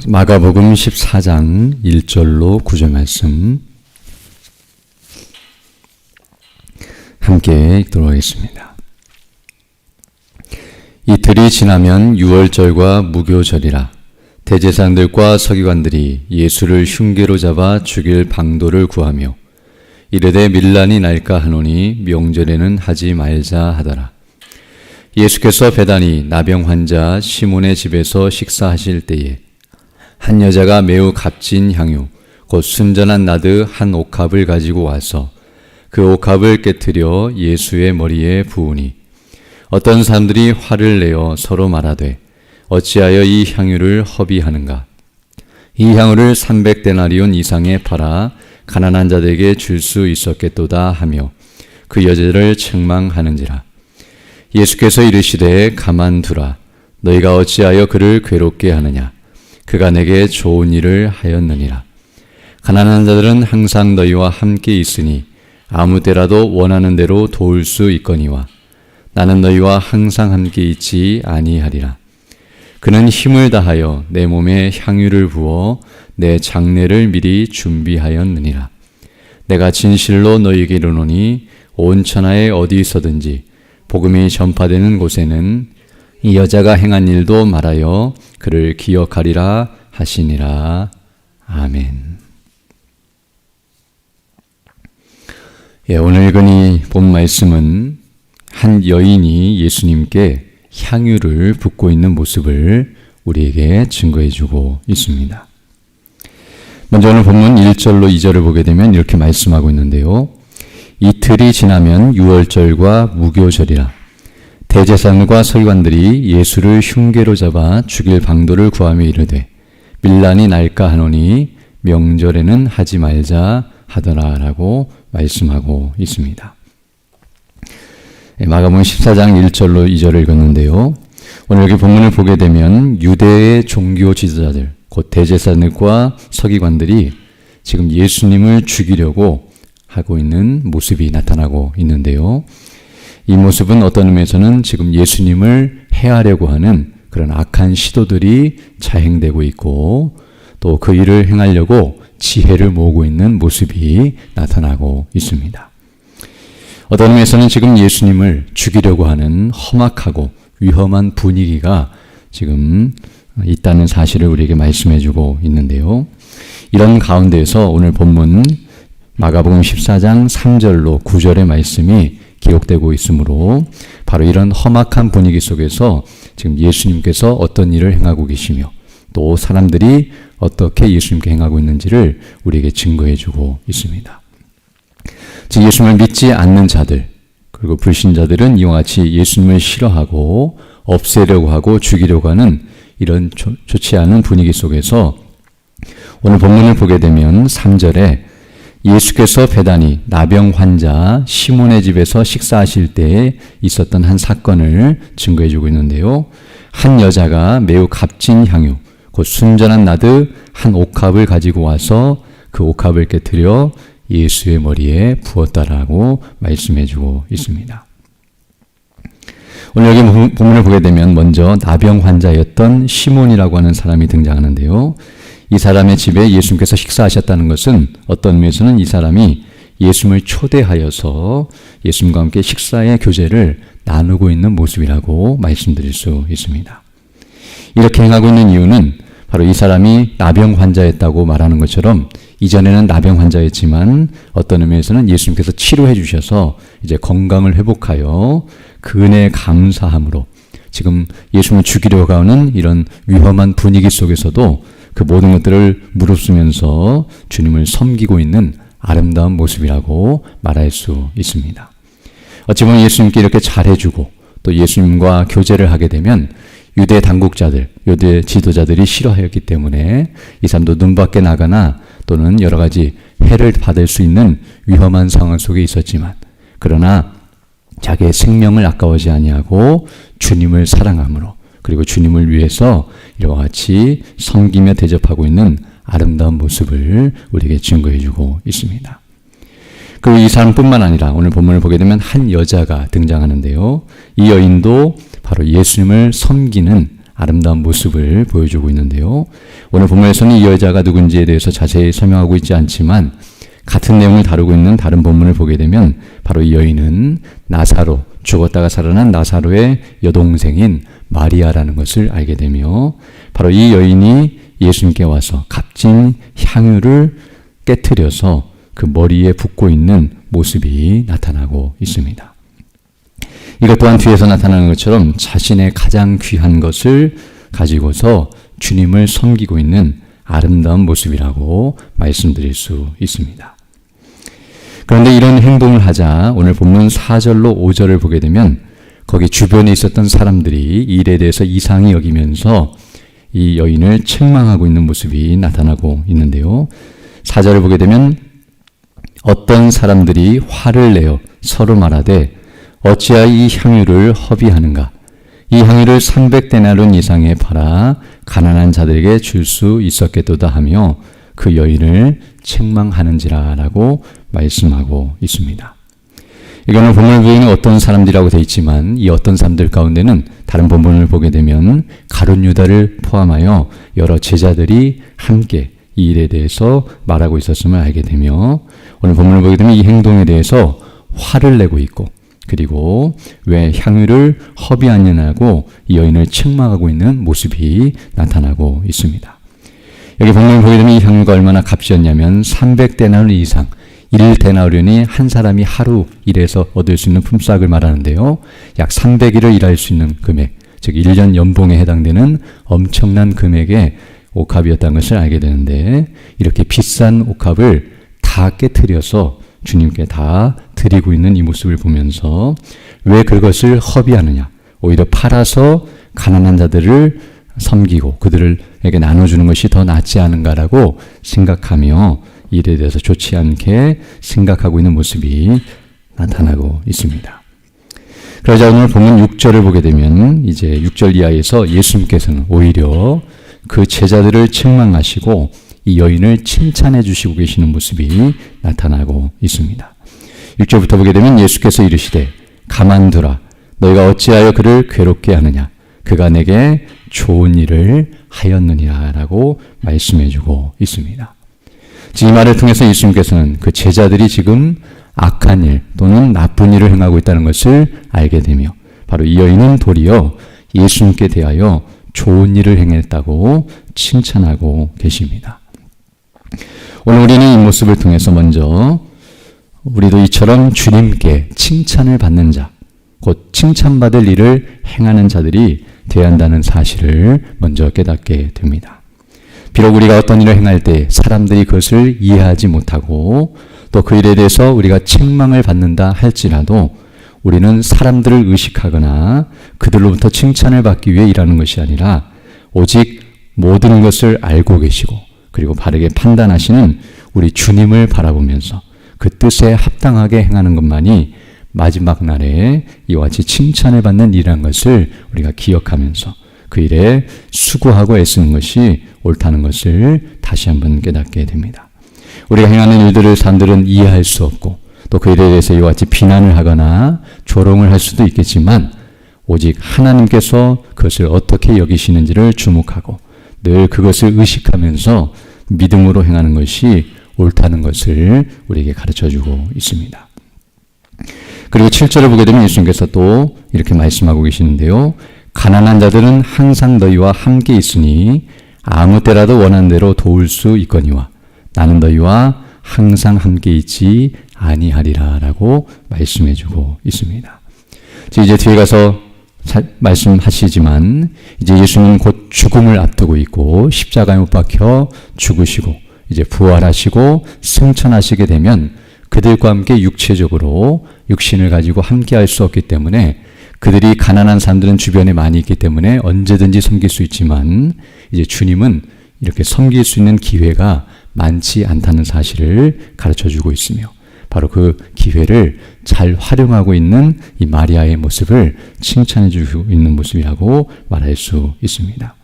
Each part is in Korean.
마가복음 14장 1절로 9절 말씀 함께 읽도록 하겠습니다. 이틀이 지나면 유월절과 무교절이라 대제사장들과 서기관들이 예수를 흉계로 잡아 죽일 방도를 구하며 이르되 밀란이 날까 하노니 명절에는 하지 말자 하더라. 예수께서 베다니 나병 환자 시몬의 집에서 식사하실 때에 한 여자가 매우 값진 향유 곧 순전한 나드 한 옥합을 가지고 와서 그 옥합을 깨트려 예수의 머리에 부으니 어떤 사람들이 화를 내어 서로 말하되 어찌하여 이 향유를 허비하는가? 이 향유를 300데나리온 이상에 팔아 가난한 자들에게 줄 수 있었겠도다 하며 그 여자를 책망하는지라. 예수께서 이르시되 가만두라. 너희가 어찌하여 그를 괴롭게 하느냐? 그가 내게 좋은 일을 하였느니라. 가난한 자들은 항상 너희와 함께 있으니 아무 때라도 원하는 대로 도울 수 있거니와 나는 너희와 항상 함께 있지 아니하리라. 그는 힘을 다하여 내 몸에 향유를 부어 내 장례를 미리 준비하였느니라. 내가 진실로 너희에게 이르노니 온 천하에 어디서든지 복음이 전파되는 곳에는 이 여자가 행한 일도 말하여 그를 기억하리라 하시니라. 아멘. 오늘 읽은 이 본 말씀은 한 여인이 예수님께 향유를 붓고 있는 모습을 우리에게 증거해 주고 있습니다. 먼저 오늘 본문 1절로 2절을 보게 되면 이렇게 말씀하고 있는데요. 이틀이 지나면 유월절과 무교절이라 대제사장과 서기관들이 예수를 흉계로 잡아 죽일 방도를 구하며 이르되 밀란이 날까 하노니 명절에는 하지 말자 하더라 라고 말씀하고 있습니다. 마가복음 14장 1절로 2절을 읽었는데요. 오늘 여기 본문을 보게 되면 유대의 종교 지도자들 곧 대제사장과 서기관들이 지금 예수님을 죽이려고 하고 있는 모습이 나타나고 있는데요. 이 모습은 어떤 의미에서는 지금 예수님을 해하려고 하는 그런 악한 시도들이 자행되고 있고 또 그 일을 행하려고 지혜를 모으고 있는 모습이 나타나고 있습니다. 어떤 의미에서는 지금 예수님을 죽이려고 하는 험악하고 위험한 분위기가 지금 있다는 사실을 우리에게 말씀해주고 있는데요. 이런 가운데에서 오늘 본문 마가복음 14장 3절로 9절의 말씀이 기록되고 있으므로 바로 이런 험악한 분위기 속에서 지금 예수님께서 어떤 일을 행하고 계시며 또 사람들이 어떻게 예수님께 행하고 있는지를 우리에게 증거해주고 있습니다. 즉 예수님을 믿지 않는 자들 그리고 불신자들은 이와 같이 예수님을 싫어하고 없애려고 하고 죽이려고 하는 이런 좋지 않은 분위기 속에서 오늘 본문을 보게 되면 3절에 예수께서 베다니 나병 환자 시몬의 집에서 식사하실 때에 있었던 한 사건을 증거해 주고 있는데요. 한 여자가 매우 값진 향유 곧 순전한 나드 한 옥합을 가지고 와서 그 옥합을 깨트려 예수의 머리에 부었다라고 말씀해 주고 있습니다. 오늘 여기 본문을 보게 되면 먼저 나병 환자였던 시몬이라고 하는 사람이 등장하는데요. 이 사람의 집에 예수님께서 식사하셨다는 것은 어떤 의미에서는 이 사람이 예수님을 초대하여서 예수님과 함께 식사의 교제를 나누고 있는 모습이라고 말씀드릴 수 있습니다. 이렇게 행하고 있는 이유는 바로 이 사람이 나병 환자였다고 말하는 것처럼 이전에는 나병 환자였지만 어떤 의미에서는 예수님께서 치료해 주셔서 이제 건강을 회복하여 그 은혜에 감사함으로 지금 예수님을 죽이려고 하는 이런 위험한 분위기 속에서도 그 모든 것들을 무릅쓰면서 주님을 섬기고 있는 아름다운 모습이라고 말할 수 있습니다. 어찌 보면 예수님께 이렇게 잘해주고 또 예수님과 교제를 하게 되면 유대 당국자들, 유대 지도자들이 싫어하였기 때문에 이 사람도 눈 밖에 나가나 또는 여러 가지 해를 받을 수 있는 위험한 상황 속에 있었지만 그러나 자기의 생명을 아까워하지 아니하고 주님을 사랑함으로 그리고 주님을 위해서 이와 같이 섬기며 대접하고 있는 아름다운 모습을 우리에게 증거해주고 있습니다. 그리고 이 사람뿐만 아니라 오늘 본문을 보게 되면 한 여자가 등장하는데요. 이 여인도 바로 예수님을 섬기는 아름다운 모습을 보여주고 있는데요. 오늘 본문에서는 이 여자가 누군지에 대해서 자세히 설명하고 있지 않지만 같은 내용을 다루고 있는 다른 본문을 보게 되면 바로 이 여인은 나사로, 죽었다가 살아난 나사로의 여동생인 마리아라는 것을 알게 되며 바로 이 여인이 예수님께 와서 값진 향유를 깨트려서 그 머리에 붓고 있는 모습이 나타나고 있습니다. 이것 또한 뒤에서 나타나는 것처럼 자신의 가장 귀한 것을 가지고서 주님을 섬기고 있는 아름다운 모습이라고 말씀드릴 수 있습니다. 그런데 이런 행동을 하자 오늘 본문 4절로 5절을 보게 되면 거기 주변에 있었던 사람들이 이 일에 대해서 이상히 여기면서 이 여인을 책망하고 있는 모습이 나타나고 있는데요. 4절을 보게 되면 어떤 사람들이 화를 내어 서로 말하되 어찌하여 이 향유를 허비하는가? 이 향유를 300데나론 이상에 팔아 가난한 자들에게 줄 수 있었겠도다 하며 그 여인을 책망하는지라 라고 말씀하고 있습니다. 이거는 본문을 보면 어떤 사람들이라고 되어 있지만 이 어떤 사람들 가운데는 다른 본문을 보게 되면 가룟 유다를 포함하여 여러 제자들이 함께 이 일에 대해서 말하고 있었음을 알게 되며 오늘 본문을 보게 되면 이 행동에 대해서 화를 내고 있고 그리고 왜 향유를 허비하느냐고 이 여인을 책망하고 있는 모습이 나타나고 있습니다. 여기 본문을 보게 되면 이 향유가 얼마나 값이었냐면 300데나리 이상 1데나리온이 한 사람이 하루 일해서 얻을 수 있는 품삯을 말하는데요. 약 300일을 일할 수 있는 금액, 즉 1년 연봉에 해당되는 엄청난 금액의 옥합이었다는 것을 알게 되는데 이렇게 비싼 옥합을 다 깨트려서 주님께 다 드리고 있는 이 모습을 보면서 왜 그것을 허비하느냐, 오히려 팔아서 가난한 자들을 섬기고 그들에게 나눠주는 것이 더 낫지 않은가라고 생각하며 일에 대해서 좋지 않게 생각하고 있는 모습이 나타나고 있습니다. 그러자 오늘 본문 6절을 보게 되면 이제 6절 이하에서 예수님께서는 오히려 그 제자들을 책망하시고 이 여인을 칭찬해 주시고 계시는 모습이 나타나고 있습니다. 6절부터 보게 되면 예수께서 이르시되 가만두라 너희가 어찌하여 그를 괴롭게 하느냐 그가 내게 좋은 일을 하였느니라 라고 말씀해 주고 있습니다. 이 말을 통해서 예수님께서는 그 제자들이 지금 악한 일 또는 나쁜 일을 행하고 있다는 것을 알게 되며 바로 이 여인은 도리어 예수님께 대하여 좋은 일을 행했다고 칭찬하고 계십니다. 오늘 우리는 이 모습을 통해서 먼저 우리도 이처럼 주님께 칭찬을 받는 자, 곧 칭찬받을 일을 행하는 자들이 되어야 한다는 사실을 먼저 깨닫게 됩니다. 비록 우리가 어떤 일을 행할 때 사람들이 그것을 이해하지 못하고 또 그 일에 대해서 우리가 책망을 받는다 할지라도 우리는 사람들을 의식하거나 그들로부터 칭찬을 받기 위해 일하는 것이 아니라 오직 모든 것을 알고 계시고 그리고 바르게 판단하시는 우리 주님을 바라보면서 그 뜻에 합당하게 행하는 것만이 마지막 날에 이와 같이 칭찬을 받는 일이라는 것을 우리가 기억하면서 그 일에 수고하고 애쓰는 것이 옳다는 것을 다시 한번 깨닫게 됩니다. 우리가 행하는 일들을 사람들은 이해할 수 없고 또 그 일에 대해서 이와 같이 비난을 하거나 조롱을 할 수도 있겠지만 오직 하나님께서 그것을 어떻게 여기시는지를 주목하고 늘 그것을 의식하면서 믿음으로 행하는 것이 옳다는 것을 우리에게 가르쳐주고 있습니다. 그리고 7절을 보게 되면 예수님께서 또 이렇게 말씀하고 계시는데요. 가난한 자들은 항상 너희와 함께 있으니 아무 때라도 원하는 대로 도울 수 있거니와 나는 너희와 항상 함께 있지 아니하리라 라고 말씀해주고 있습니다. 이제 뒤에 가서 말씀하시지만 이제 예수님 곧 죽음을 앞두고 있고 십자가에 못 박혀 죽으시고 이제 부활하시고 승천하시게 되면 그들과 함께 육체적으로 육신을 가지고 함께 할 수 없기 때문에 그들이 가난한 사람들은 주변에 많이 있기 때문에 언제든지 섬길 수 있지만 이제 주님은 이렇게 섬길 수 있는 기회가 많지 않다는 사실을 가르쳐주고 있으며 바로 그 기회를 잘 활용하고 있는 이 마리아의 모습을 칭찬해 주고 있는 모습이라고 말할 수 있습니다.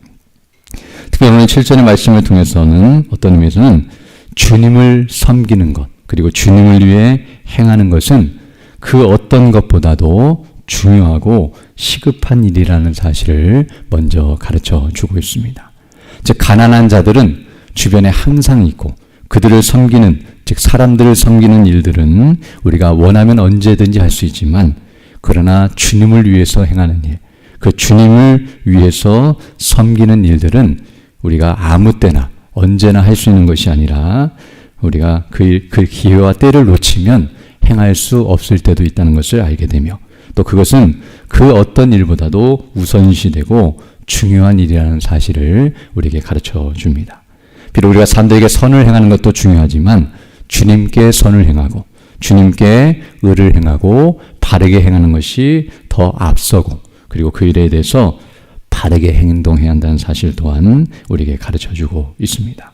특히 오늘 7절의 말씀을 통해서는 어떤 의미에서는 주님을 섬기는 것 그리고 주님을 위해 행하는 것은 그 어떤 것보다도 중요하고 시급한 일이라는 사실을 먼저 가르쳐 주고 있습니다. 즉 가난한 자들은 주변에 항상 있고 그들을 섬기는, 즉 사람들을 섬기는 일들은 우리가 원하면 언제든지 할 수 있지만, 그러나 주님을 위해서 행하는 일, 그 주님을 위해서 섬기는 일들은 우리가 아무 때나 언제나 할 수 있는 것이 아니라 우리가 그 기회와 때를 놓치면 행할 수 없을 때도 있다는 것을 알게 되며, 또 그것은 그 어떤 일보다도 우선시되고 중요한 일이라는 사실을 우리에게 가르쳐 줍니다. 비록 우리가 사람들에게 선을 행하는 것도 중요하지만 주님께 선을 행하고 주님께 의를 행하고 바르게 행하는 것이 더 앞서고, 그리고 그 일에 대해서 바르게 행동해야 한다는 사실 또한 우리에게 가르쳐주고 있습니다.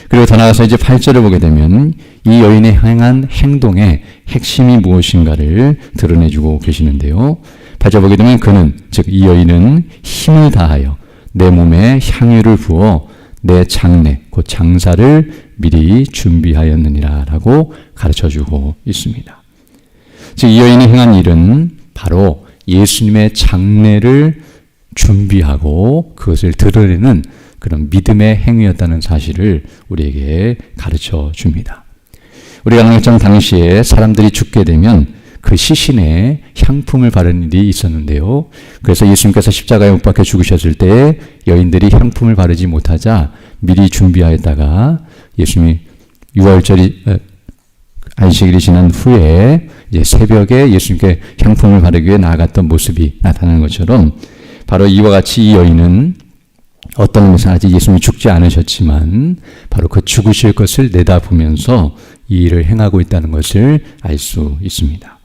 그리고 더 나아가서 이제 8절을 보게 되면 이 여인의 행한 행동의 핵심이 무엇인가를 드러내주고 계시는데요. 8절 보게 되면 그는, 즉 이 여인은 힘을 다하여 내 몸에 향유를 부어 내 장례, 곧 장사를 미리 준비하였느니라 라고 가르쳐주고 있습니다. 즉 이 여인이 행한 일은 바로 예수님의 장례를 준비하고 그것을 드러내는 그런 믿음의 행위였다는 사실을 우리에게 가르쳐 줍니다. 우리가 낙장 당시에 사람들이 죽게 되면 그 시신에 향품을 바르는 일이 있었는데요. 그래서 예수님께서 십자가에 못 박혀 죽으셨을 때 여인들이 향품을 바르지 못하자 미리 준비하였다가 예수님이 유월절이 안식일이 지난 후에 이제 새벽에 예수님께 향품을 바르기 위해 나아갔던 모습이 나타나는 것처럼, 바로 이와 같이 이 여인은 어떤 의미에서 아직 예수님이 죽지 않으셨지만 바로 그 죽으실 것을 내다보면서 이 일을 행하고 있다는 것을 알 수 있습니다.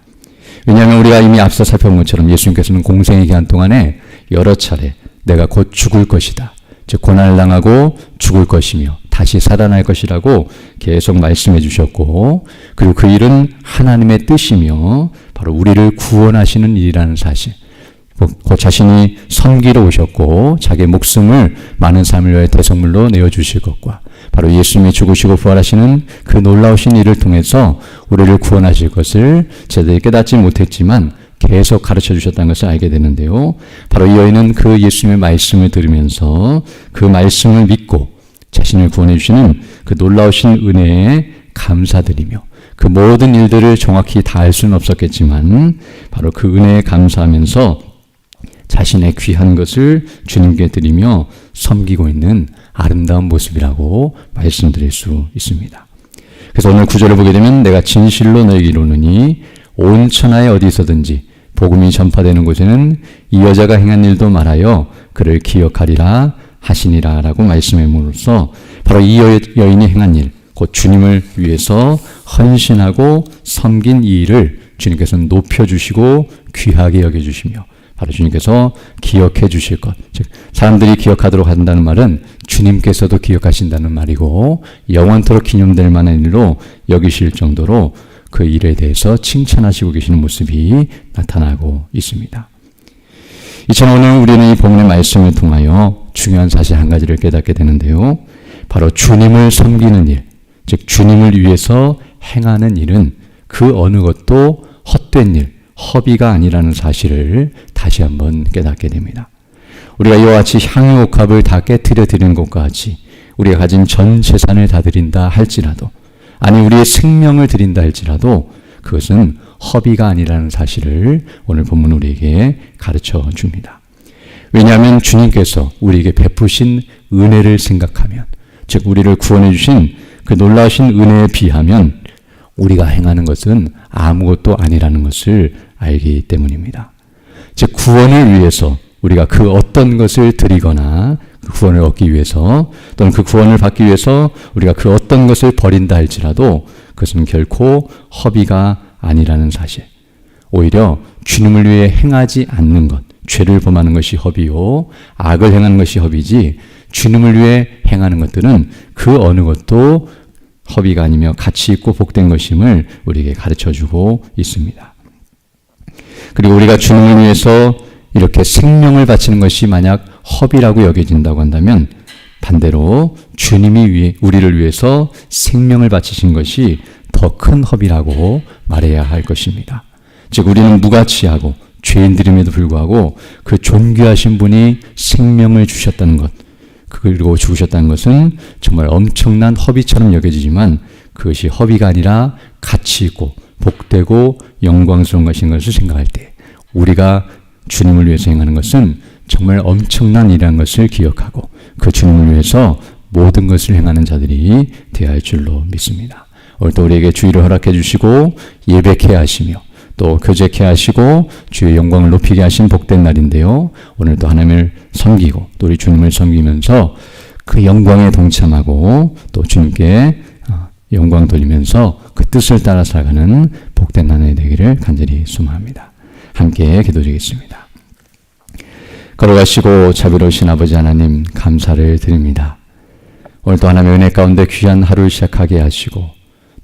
왜냐하면 우리가 이미 앞서 살펴본 것처럼 예수님께서는 공생의 기간 동안에 여러 차례 내가 곧 죽을 것이다, 즉 고난을 당하고 죽을 것이며 다시 살아날 것이라고 계속 말씀해 주셨고, 그리고 그 일은 하나님의 뜻이며 바로 우리를 구원하시는 일이라는 사실, 곧 자신이 섬기러 오셨고 자기의 목숨을 많은 삶을 위해 대속물로 내어주실 것과 바로 예수님이 죽으시고 부활하시는 그 놀라우신 일을 통해서 우리를 구원하실 것을 제대로 깨닫지 못했지만 계속 가르쳐 주셨다는 것을 알게 되는데요. 바로 이 여인은 그 예수님의 말씀을 들으면서 그 말씀을 믿고 자신을 구원해 주시는 그 놀라우신 은혜에 감사드리며, 그 모든 일들을 정확히 다 알 수는 없었겠지만 바로 그 은혜에 감사하면서 자신의 귀한 것을 주님께 드리며 섬기고 있는 아름다운 모습이라고 말씀드릴 수 있습니다. 그래서 오늘 구절을 보게 되면 내가 진실로 너에게 이르노니 온 천하에 어디서든지 복음이 전파되는 곳에는 이 여자가 행한 일도 말하여 그를 기억하리라 하시니라 라고 말씀함으로써 바로 이 여인이 행한 일, 곧 주님을 위해서 헌신하고 섬긴 이 일을 주님께서는 높여주시고 귀하게 여겨주시며 바로 주님께서 기억해 주실 것, 즉 사람들이 기억하도록 한다는 말은 주님께서도 기억하신다는 말이고 영원토록 기념될 만한 일로 여기실 정도로 그 일에 대해서 칭찬하시고 계시는 모습이 나타나고 있습니다. 이처럼 오늘 우리는 이 본문의 말씀을 통하여 중요한 사실 한 가지를 깨닫게 되는데요. 바로 주님을 섬기는 일, 즉 주님을 위해서 행하는 일은 그 어느 것도 헛된 일, 허비가 아니라는 사실을 다시 한번 깨닫게 됩니다. 우리가 이와 같이 향유 옥합을 다 깨트려 드리는 것과 같이 우리가 가진 전 재산을 다 드린다 할지라도, 아니 우리의 생명을 드린다 할지라도 그것은 허비가 아니라는 사실을 오늘 본문 우리에게 가르쳐 줍니다. 왜냐하면 주님께서 우리에게 베푸신 은혜를 생각하면, 즉 우리를 구원해 주신 그 놀라우신 은혜에 비하면 우리가 행하는 것은 아무것도 아니라는 것을 알기 때문입니다. 즉 구원을 위해서 우리가 그 어떤 것을 드리거나 그 구원을 얻기 위해서 또는 그 구원을 받기 위해서 우리가 그 어떤 것을 버린다 할지라도 그것은 결코 허비가 아니라는 사실, 오히려 주님을 위해 행하지 않는 것, 죄를 범하는 것이 허비요 악을 행하는 것이 허비지 주님을 위해 행하는 것들은 그 어느 것도 허비가 아니며 가치 있고 복된 것임을 우리에게 가르쳐주고 있습니다. 그리고 우리가 주님을 위해서 이렇게 생명을 바치는 것이 만약 허비라고 여겨진다고 한다면 반대로 주님이 우리를 위해서 생명을 바치신 것이 더 큰 허비라고 말해야 할 것입니다. 즉 우리는 무가치하고 죄인들임에도 불구하고 그 존귀하신 분이 생명을 주셨다는 것, 그리고 죽으셨다는 것은 정말 엄청난 허비처럼 여겨지지만 그것이 허비가 아니라 가치 있고 복되고 영광스러운 것인 것을 생각할 때 우리가 주님을 위해서 행하는 것은 정말 엄청난 일이라는 것을 기억하고 그 주님을 위해서 모든 것을 행하는 자들이 되어야 할 줄로 믿습니다. 오늘도 우리에게 주의를 허락해 주시고 예배케 하시며 또 교제케 하시고 주의 영광을 높이게 하신 복된 날인데요. 오늘도 하나님을 섬기고 또 우리 주님을 섬기면서 그 영광에 동참하고 또 주님께 영광 돌리면서 그 뜻을 따라 살아가는 복된 나날이 되기를 간절히 소망합니다. 함께 기도드리겠습니다. 걸어가시고 자비로우신 아버지 하나님 감사를 드립니다. 오늘도 하나님의 은혜 가운데 귀한 하루를 시작하게 하시고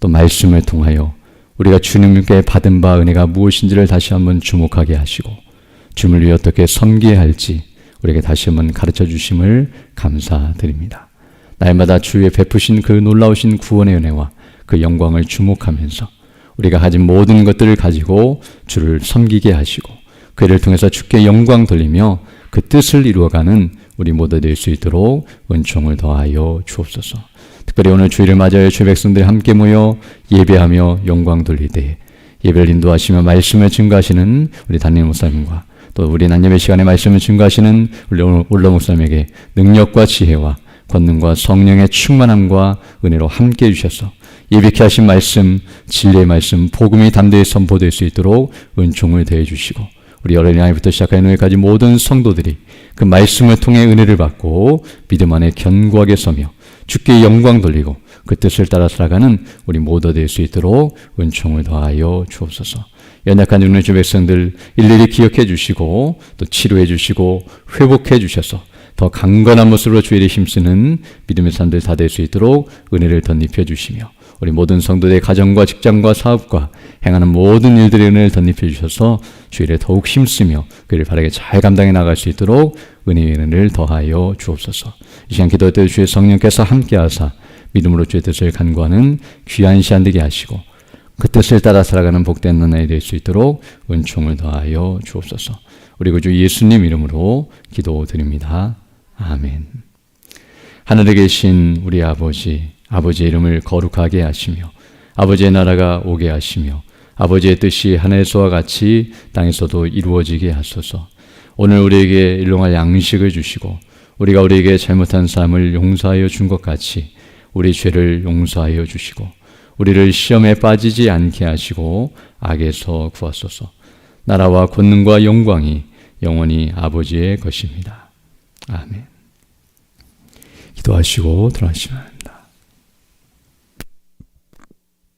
또 말씀을 통하여 우리가 주님께 받은 바 은혜가 무엇인지를 다시 한번 주목하게 하시고 주님을 위해 어떻게 섬겨야 할지 우리에게 다시 한번 가르쳐 주심을 감사드립니다. 날마다 주의 베푸신 그 놀라우신 구원의 은혜와 그 영광을 주목하면서 우리가 가진 모든 것들을 가지고 주를 섬기게 하시고 그를 통해서 주께 영광 돌리며 그 뜻을 이루어가는 우리 모두 될 수 있도록 은총을 더하여 주옵소서. 특별히 오늘 주일을 맞이하여 주의 백성들이 함께 모여 예배하며 영광 돌릴 때에 예배를 인도하시며 말씀을 증거하시는 우리 담임 목사님과 또 우리 낮예배 시간에 말씀을 증거하시는 우리 올라 목사님에게 능력과 지혜와 권능과 성령의 충만함과 은혜로 함께 해주셔서 예배케 하신 말씀, 진리의 말씀, 복음이 담대히 선포될 수 있도록 은총을 더해 주시고 우리 어린아이부터 시작하여 노예까지 모든 성도들이 그 말씀을 통해 은혜를 받고 믿음 안에 견고하게 서며 주께 영광 돌리고 그 뜻을 따라 살아가는 우리 모두 될 수 있도록 은총을 더하여 주옵소서. 연약한 죽는 주 백성들 일일이 기억해 주시고 또 치료해 주시고 회복해 주셔서 더 강건한 모습으로 주의 일에 힘쓰는 믿음의 사람들 다 될 수 있도록 은혜를 덧입혀 주시며 우리 모든 성도들의 가정과 직장과 사업과 행하는 모든 일들의 은혜를 덧입혀 주셔서 주의 일에 더욱 힘쓰며 그를 바르게 잘 감당해 나갈 수 있도록 은혜의 은혜를 더하여 주옵소서. 이 시간 기도할 때 주의 성령께서 함께하사 믿음으로 주의 뜻을 간구하는 귀한 시간 되게 하시고 그 뜻을 따라 살아가는 복된 나날이 될 수 있도록 은총을 더하여 주옵소서. 우리 구주 예수님 이름으로 기도드립니다. 아멘. 하늘에 계신 우리 아버지, 아버지의 이름을 거룩하게 하시며 아버지의 나라가 오게 하시며 아버지의 뜻이 하늘에서와 같이 땅에서도 이루어지게 하소서. 오늘 우리에게 일용할 양식을 주시고 우리가 우리에게 잘못한 사람을 용서하여 준 것 같이 우리 죄를 용서하여 주시고 우리를 시험에 빠지지 않게 하시고 악에서 구하소서. 나라와 권능과 영광이 영원히 아버지의 것입니다. 아멘. 기도하시고 들어가시면